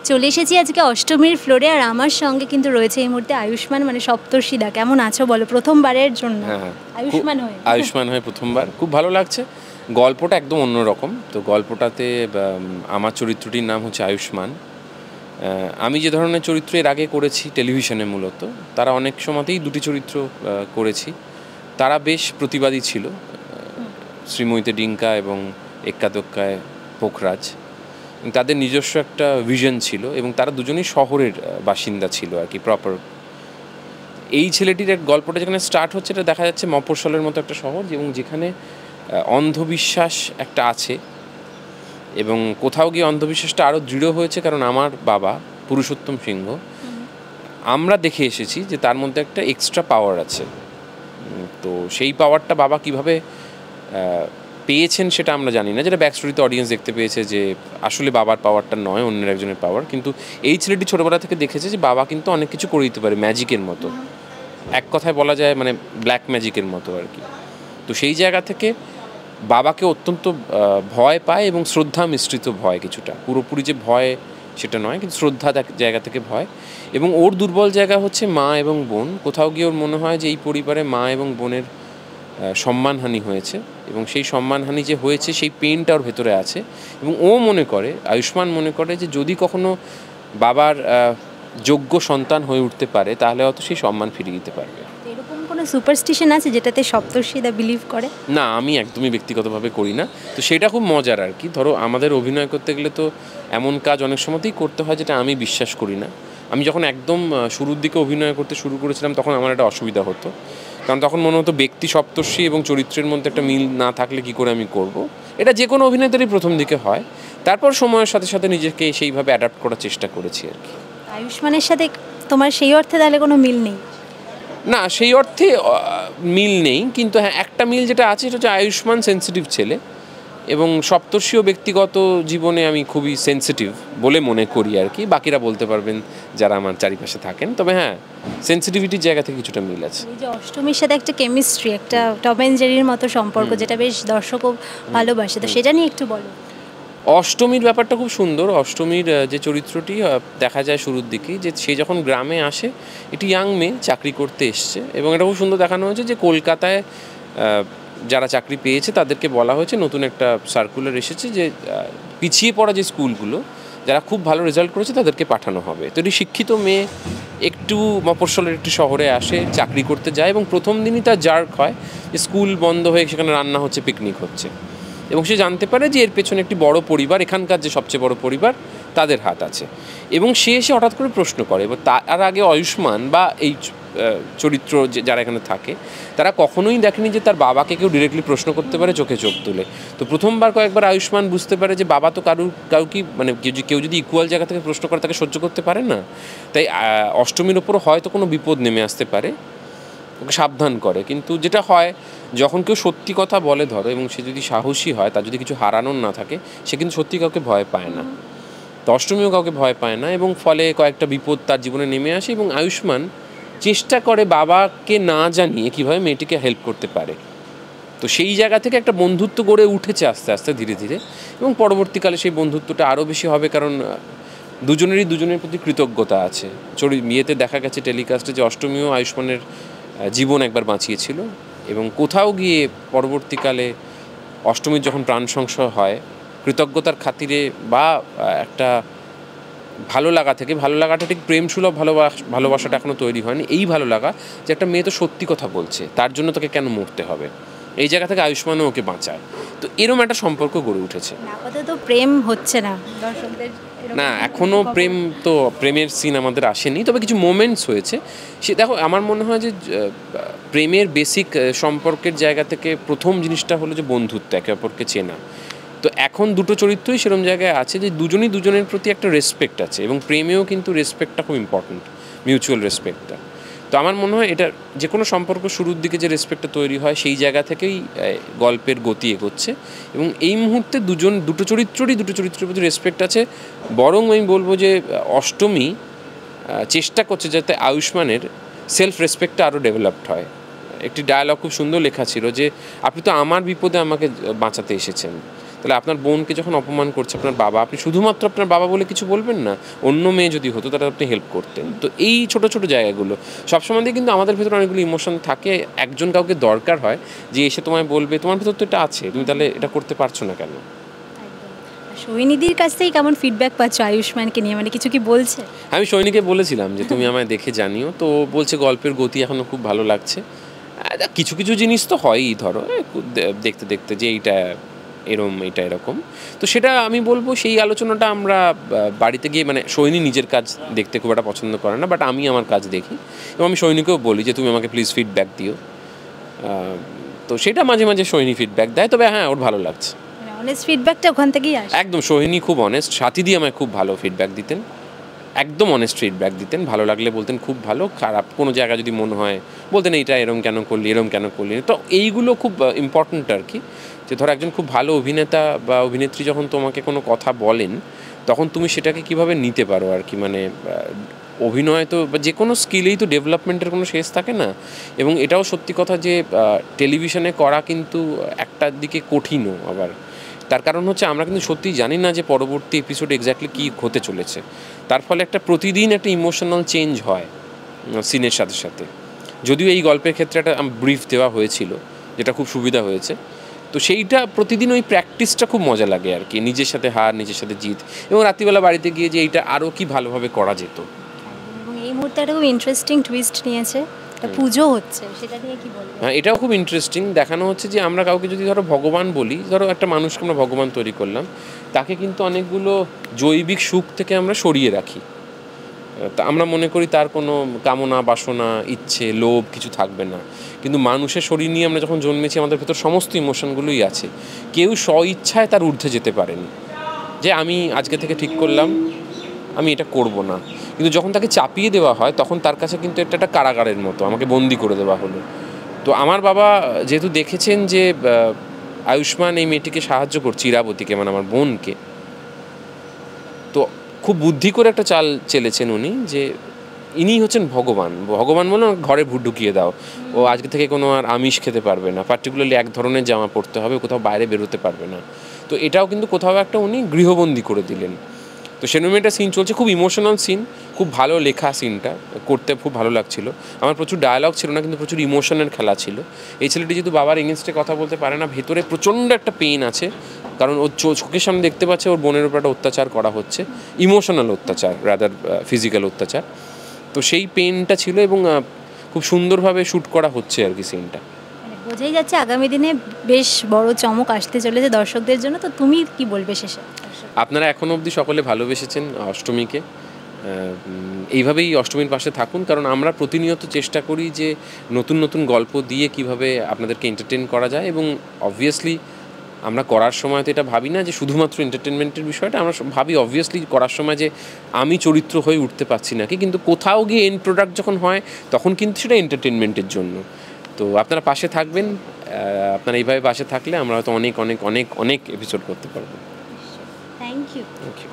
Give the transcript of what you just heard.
চলে এসেছি আজকে অষ্টমীর ফ্লোরে, আর আমার সঙ্গে কিন্তু রয়েছে এই মুহূর্তে আয়ুষ্মান, মানে সপ্তর্ষিদা। কেমন আছো বলো প্রথমবারের জন্য? হ্যাঁ, আয়ুষ্মান হয়ে প্রথমবার খুব ভালো লাগছে। গল্পটা একদম অন্যরকম। তো গল্পটাতে আমার চরিত্রটির নাম হচ্ছে আয়ুষ্মান। আমি যে ধরনের চরিত্র এর আগে করেছি টেলিভিশনে, মূলত তারা অনেক সময়তেই দুটি চরিত্র করেছি। তারা বেশ প্রতিবাদী ছিল, শ্রীময়ীতে ডিঙ্কা এবং এক্কাদোক্কায় পোখরাজ। তাদের নিজস্ব একটা ভিশন ছিল এবং তারা দুজনেই শহরের বাসিন্দা ছিল আর কি, প্রপার। এই ছেলেটির এক গল্পটা যেখানে স্টার্ট হচ্ছে, এটা দেখা যাচ্ছে মফস্বলের মতো একটা শহর, এবং যেখানে অন্ধবিশ্বাস একটা আছে, এবং কোথাও গিয়ে অন্ধবিশ্বাসটা আরও দৃঢ় হয়েছে, কারণ আমার বাবা পুরুষোত্তম সিংহ, আমরা দেখে এসেছি যে তার মধ্যে একটা এক্সট্রা পাওয়ার আছে। তো সেই পাওয়ারটা বাবা কিভাবে পেয়েছেন সেটা আমরা জানি না, যেটা ব্যাকস্টোরিতে অডিয়েন্স দেখতে পেয়েছে যে আসলে বাবার পাওয়ারটা নয়, অন্যের একজনের পাওয়ার। কিন্তু এই ছেলেটি ছোটোবেলা থেকে দেখেছে যে বাবা কিন্তু অনেক কিছু করে দিতে পারে, ম্যাজিকের মতো, এক কথায় বলা যায় মানে ব্ল্যাক ম্যাজিকের মতো আর কি। তো সেই জায়গা থেকে বাবাকে অত্যন্ত ভয় পায়, এবং শ্রদ্ধা মিশ্রিত ভয়, কিছুটা পুরোপুরি যে ভয় সেটা নয়, কিন্তু শ্রদ্ধা জায়গা থেকে ভয়। এবং ওর দুর্বল জায়গা হচ্ছে মা এবং বোন। কোথাও গিয়ে ওর মনে হয় যে এই পরিবারে মা এবং বোনের সম্মানহানি হয়েছে, এবং সেই সম্মানহানি যে হয়েছে সেই পেইনটা ওর ভেতরে আছে। এবং ও মনে করে, আয়ুষ্মান মনে করে, যে যদি কখনো বাবার যোগ্য সন্তান হয়ে উঠতে পারে, তাহলে হয়তো সেই সম্মান ফিরিয়ে দিতে পারবে। এরকম কোনো সুপারস্টিশন আছে যেটাতে সপ্তর্ষিদা বিলিভ করে? না, আমি একদমই ব্যক্তিগতভাবে করি না। তো সেটা খুব মজার আর কি। ধরো, আমাদের অভিনয় করতে গেলে তো এমন কাজ অনেক সময়তেই করতে হয় যেটা আমি বিশ্বাস করি না। আমি যখন একদম শুরুর দিকে অভিনয় করতে শুরু করেছিলাম, তখন আমার একটা অসুবিধা হতো, কারণ তখন মনে হতো ব্যক্তি সপ্তর্ষি এবং চরিত্রের মধ্যে একটা মিল না থাকলে কী করে আমি করব। এটা যে কোনো অভিনেতারই প্রথম দিকে হয়। তারপর সময়ের সাথে সাথে নিজেকে সেইভাবে অ্যাডাপ্ট করার চেষ্টা করেছি আর কি। আয়ুষ্মানের সাথে তোমার সেই অর্থে তাহলে কোনো মিল নেই? না, সেই অর্থে মিল নেই, কিন্তু হ্যাঁ, একটা মিল যেটা আছে সেটা হচ্ছে আয়ুষ্মান সেন্সিটিভ ছেলে, এবং সপ্তর্ষিও ব্যক্তিগত জীবনে আমি খুবই সেন্সিটিভ বলে মনে করি আর কি। বাকিরা বলতে পারবেন যারা আমার চারিপাশে থাকেন। তবে হ্যাঁ, সেন্সিটিভিটির জায়গা থেকে কিছুটা মিল আছে। এই যে অষ্টমীর সাথে একটা কেমিস্ট্রি, একটা টম অ্যান্ড জেরির মতো সম্পর্ক, যেটা বেশ দর্শকও ভালোবাসে, তো সেটা নিয়ে একটু বলো। অষ্টমীর ব্যাপারটা খুব সুন্দর। অষ্টমীর যে চরিত্রটি দেখা যায় শুরুর দিকেই, যে সে যখন গ্রামে আসে, এটি ইয়াং মেয়ে, চাকরি করতে এসছে, এবং এটা খুব সুন্দর দেখানো হয়েছে যে কলকাতায় যারা চাকরি পেয়েছে তাদেরকে বলা হয়েছে, নতুন একটা সার্কুলার এসেছে যে পিছিয়ে পড়া যে স্কুলগুলো, যারা খুব ভালো রেজাল্ট করেছে তাদেরকে পাঠানো হবে। তো এটি শিক্ষিত মেয়ে একটু মফস্বলের একটি শহরে আসে, চাকরি করতে যায়, এবং প্রথম দিনই তার জার্ক হয় যে স্কুল বন্ধ হয়ে সেখানে রান্না হচ্ছে, পিকনিক হচ্ছে, এবং সে জানতে পারে যে এর পেছনে একটি বড় পরিবার, এখানকার যে সবচেয়ে বড় পরিবার, তাদের হাত আছে। এবং সে এসে হঠাৎ করে প্রশ্ন করে, এবং তার আগে আয়ুষ্মান বা এই চরিত্র যারা এখানে থাকে, তারা কখনোই দেখেনি যে তার বাবাকে কেউ ডিরেক্টলি প্রশ্ন করতে পারে চোখে চোখ তুলে। তো প্রথমবার কয়েকবার আয়ুষ্মান বুঝতে পারে যে বাবা তো কাউকে মানে কেউ যদি ইকুয়াল জায়গা থেকে প্রশ্ন করে তাকে সহ্য করতে পারে না। তাই অষ্টমীর ওপরও হয়তো কোনো বিপদ নেমে আসতে পারে, ওকে সাবধান করে। কিন্তু যেটা হয়, যখন কেউ সত্যি কথা বলে, ধরো, এবং সে যদি সাহসী হয়, তার যদি কিছু হারানোর না থাকে, সে কিন্তু সত্যি কাউকে ভয় পায় না। তো অষ্টমীও কাউকে ভয় পায় না, এবং ফলে কয়েকটা বিপদ তার জীবনে নেমে আসে, এবং আয়ুষ্মান চেষ্টা করে বাবাকে না জানিয়ে কীভাবে মেয়েটিকে হেল্প করতে পারে। তো সেই জায়গা থেকে একটা বন্ধুত্ব গড়ে উঠেছে আস্তে আস্তে, ধীরে ধীরে, এবং পরবর্তীকালে সেই বন্ধুত্বটা আরও বেশি হবে, কারণ দুজনের প্রতি কৃতজ্ঞতা আছে। বিয়েতে দেখা গেছে টেলিকাস্টে যে অষ্টমীও আয়ুষ্মানের জীবন একবার বাঁচিয়েছিল, এবং কোথাও গিয়ে পরবর্তীকালে অষ্টমীর যখন প্রাণ সংশয় হয়, কৃতজ্ঞতার খাতিরে বা একটা ভালো লাগা থেকে, ভালো লাগাটা ঠিক প্রেমসুলভ ভালোবাসাটা এখনও তৈরি হয়নি, এই ভালো লাগা যে একটা মেয়ে তো সত্যি কথা বলছে, তার জন্য তাকে কেন মরতে হবে, এই জায়গা থেকে আয়ুষ্মানও ওকে বাঁচায়। তো এরম একটা সম্পর্ক গড়ে উঠেছে। আপাতত প্রেম হচ্ছে না দর্শকদের, না, এখনও প্রেমের সিন আমাদের আসেনি, তবে কিছু মোমেন্টস হয়েছে। সে দেখো, আমার মনে হয় যে প্রেমের বেসিক সম্পর্কের জায়গা থেকে প্রথম জিনিসটা হলো যে বন্ধুত্ব, একে অপরকে চেনা। তো এখন দুটো চরিত্রই সেরকম জায়গায় আছে যে দুজনই দুজনের প্রতি একটা রেসপেক্ট আছে, এবং প্রেমেও কিন্তু রেসপেক্টটা খুব ইম্পর্ট্যান্ট, মিউচুয়াল রেসপেক্টটা। তো আমার মনে হয় এটা যে কোনো সম্পর্ক শুরুর দিকে যে রেসপেক্টটা তৈরি হয়, সেই জায়গা থেকেই গল্পের গতি এগোচ্ছে, এবং এই মুহূর্তে দুটো চরিত্রের প্রতি রেসপেক্ট আছে। বরং আমি বলবো যে অষ্টমী চেষ্টা করছে যাতে আয়ুষ্মানের সেলফ রেসপেক্টটা আরও ডেভেলপড হয়। একটি ডায়ালগ খুব সুন্দর লেখা ছিল যে, আপনি তো আমার বিপদে আমাকে বাঁচাতে এসেছেন, তাহলে আপনার বোনকে যখন অপমান করছে আপনার বাবা, আপনি শুধুমাত্র আপনার বাবা বলে কিছু বলবেন না, অন্য মেয়ে যদি হতো তাহলে আপনি হেল্প করতেন। তো এই ছোট ছোট জায়গাগুলো সবসময় দিয়ে কিন্তু আমাদের ভেতরে অনেকগুলো ইমোশন থাকে, একজন কাউকে দরকার হয় যে এসে তোমায় বলবে তোমার ভেতর তো এটা আছে, তুমি তাহলে এটা করতে পারছো না কেন। সোহিনীদির কাছ থেকে কেমন ফিডব্যাক পাচ্ছ আয়ুষ্মানকে নিয়ে, মানে কিছু কি বলছে? আমি সৈনিকে বলেছিলাম যে তুমি আমায় দেখে জানিও, তো বলছে গল্পের গতি এখনও খুব ভালো লাগছে। কিছু কিছু জিনিস তো হয়ই, ধরো দেখতে দেখতে যে এইটা এরম এটা এরকম, তো সেটা আমি বলবো সেই আলোচনাটা আমরা বাড়িতে গিয়ে, মানে সৈনী নিজের কাজ দেখতে খুব একটা পছন্দ করে না, বাট আমি আমার কাজ দেখি এবং আমি সৈনিকেও বলি যে তুমি আমাকে প্লিজ ফিডব্যাক দিও। তো সেটা মাঝে মাঝে সৈনী ফিডব্যাক দেয়, তবে হ্যাঁ ওর ভালো লাগছে। অনেস্ট ফিডব্যাকটা ওখান থেকেই আসে। একদম সোহিনী খুব অনেস্ট, সাথীদি আমায় খুব ভালো ফিডব্যাক দিতেন, একদম অনেস্ট ফিডব্যাক দিতেন, ভালো লাগলে বলতেন খুব ভালো, খারাপ কোনো জায়গা যদি মনে হয় বলতেন এইটা এরম কেন করলি, এরম কেন করলি। তো এইগুলো খুব ইম্পর্ট্যান্ট আর কি, যে ধরো একজন খুব ভালো অভিনেতা বা অভিনেত্রী যখন তোমাকে কোনো কথা বলেন তখন তুমি সেটাকে কিভাবে নিতে পারো আর কি, মানে অভিনয় তো বা যে কোনো স্কিলেই তো ডেভেলপমেন্টের কোনো শেষ থাকে না। এবং এটাও সত্যি কথা যে টেলিভিশনে করা কিন্তু একটার দিকে কঠিনও আবার, তার কারণ হচ্ছে আমরা কিন্তু সত্যিই জানি না যে পরবর্তী এপিসোড এক্স্যাক্টলি কী হতে চলেছে, তার ফলে একটা প্রতিদিন একটা ইমোশনাল চেঞ্জ হয় সিনের সাথে সাথে। যদিও এই গল্পের ক্ষেত্রে একটা ব্রিফ দেওয়া হয়েছিল যেটা খুব সুবিধা হয়েছে, তো সেইটা প্রতিদিন ওই প্র্যাকটিসটা খুব মজা লাগে আর কি, নিজের সাথে হার নিজের সাথে জিত, এবং রাত্রিবেলা বাড়িতে গিয়ে যে এইটা আরও কি ভালোভাবে করা যেত। এবং এই মুহূর্তে একটা খুব ইন্টারেস্টিং টুইস্ট নিয়েছে, একটা পুজো হচ্ছে, সেটা নিয়ে কি বলবো? হ্যাঁ, এটাও খুব ইন্টারেস্টিং, দেখানো হচ্ছে যে আমরা কাউকে যদি ধরো ভগবান বলি, ধরো একটা মানুষকে আমরা ভগবান তৈরি করলাম, তাকে কিন্তু অনেকগুলো জৈবিক সুখ থেকে আমরা সরিয়ে রাখি। তা আমরা মনে করি তার কোনো কামনা বাসনা ইচ্ছে লোভ কিছু থাকবে না, কিন্তু মানুষের শরীর নিয়ে আমরা যখন জন্মেছি আমাদের ভেতর সমস্ত ইমোশনগুলোই আছে, কেউ স্বইচ্ছায় তার ঊর্ধ্বে যেতে পারেনি, যে আমি আজকে থেকে ঠিক করলাম আমি এটা করব না, কিন্তু যখন তাকে চাপিয়ে দেওয়া হয় তখন তার কাছে কিন্তু এটা একটা কারাগারের মতো, আমাকে বন্দি করে দেওয়া হলো। তো আমার বাবা যেহেতু দেখেছেন যে আয়ুষ্মান এই মেয়েটিকে সাহায্য করছে, ইরাবতীকে মানে আমার বোনকে, তো খুব বুদ্ধি করে একটা চাল চেলেছেন উনি, যে ইনি হচ্ছেন ভগবান, ভগবান বলে ঘরে ভূত ঢুকিয়ে দাও, ও আজকে থেকে কোনো আর আমিষ খেতে পারবে না, পার্টিকুলারলি এক ধরনের জামা পরতে হবে, কোথাও বাইরে বেরোতে পারবে না। তো এটাও কিন্তু কোথাও একটা উনি গৃহবন্দী করে দিলেন। তো সেরকম একটা সিন চলছে, খুব ইমোশনাল সিন, খুব ভালো লেখা সিনটা, করতে খুব ভালো লাগছিল আমার। প্রচুর ডায়ালগ ছিল না, কিন্তু প্রচুর ইমোশনের খেলা ছিল। এই ছেলেটি যেহেতু বাবার এগেনস্টে কথা বলতে পারে না, ভেতরে প্রচণ্ড একটা পেইন আছে, কারণ ওর চোখের সামনে দেখতে পাচ্ছে ওর বোনের উপর একটা অত্যাচার করা হচ্ছে, ইমোশনাল অত্যাচার রাদার ফিজিক্যাল অত্যাচার। তো সেই পেইনটা ছিল এবং খুব সুন্দরভাবে শ্যুট করা হচ্ছে আর কি সিনটা। বোঝাই যাচ্ছে আগামী দিনে বেশ বড় চমক আসতে চলেছে দর্শকদের জন্য। তো তুমি কি বলবে শেষে? আপনারা এখনও অবধি সকলে ভালোবেসেছেন অষ্টমীকে, এইভাবেই অষ্টমীর পাশে থাকুন, কারণ আমরা প্রতিনিয়ত চেষ্টা করি যে নতুন নতুন গল্প দিয়ে কিভাবে আপনাদেরকে এন্টারটেন করা যায়, এবং অবভিয়াসলি আমরা করার সময় তো এটা ভাবি না যে শুধুমাত্র এন্টারটেনমেন্টের বিষয়টা, আমরা ভাবি অবভিয়াসলি করার সময় যে আমি চরিত্র হয়ে উঠতে পারছি নাকি, কিন্তু কোথাও গিয়ে এন্ড প্রোডাক্ট যখন হয় তখন কিন্তু সেটা এন্টারটেনমেন্টের জন্য। তো আপনারা পাশে থাকবেন, আপনারা এইভাবে পাশে থাকলে আমরা হয়তো অনেক অনেক অনেক অনেক এপিসোড করতে পারবো। Thank you.